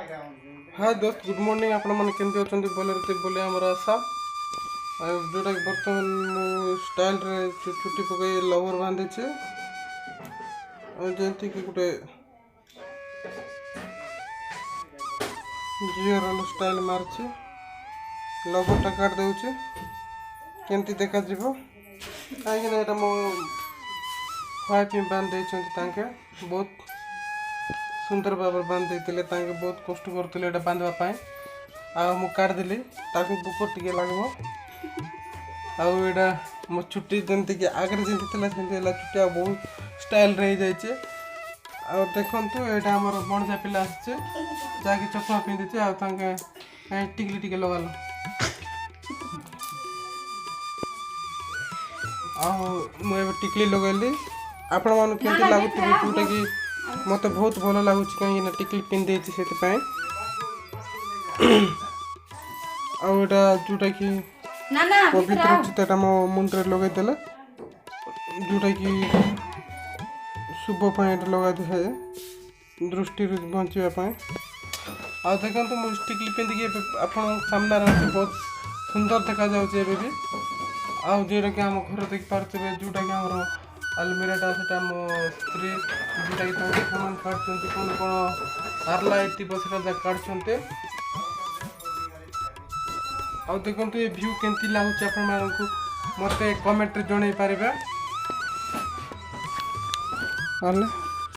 हाय दोस्त good morning आपण मैंने केमती अच्छा बोले बोले आमर आशा जोटा कि बर्तमान मु स्टाइल रे चुट्टी पकई लवर बांधी जमती कि गोटे झील स्टाइल मार्ची लवरटा काट दे केमती देखा कहीं मो वाइफ बांध दे बहुत सुंदर भाव बांध देते बहुत कष्ट करते बांधवाई आु काटदेली बुक टे लगे आईटा मो छुट्टी जमती कि आगे जमी छुट्टी आ बहुत स्टाइल रही जाइए देखु यहाँ आम बणजा पिला आसे जहाँकि चश्मा पिंधे कहीं टिकली टिके लगाल मुझे टिकली लगेली आपण मन के लगुवे जोटा कि मत बहुत भल लगुच कहीं टिकली पिंधे से आटा जोटा कि पवित्र अच्छी मो मुंड लगेदेले जोटा कि शुभ लगा दिए दृष्टि बचापी आ देखो मुझे टिकली पिंधिकी आप सामने अच्छे बहुत सुंदर देखा जाऊँगी भी जोटा कि आम घर देख पारे जोटा कि आम अलमीराटा से मो स्त्री जोटा कि सामान काटुँच कौन कौन आरला से काटुँच आ देखो ये व्यू केमती लगुच मत कमेंट जन पारे।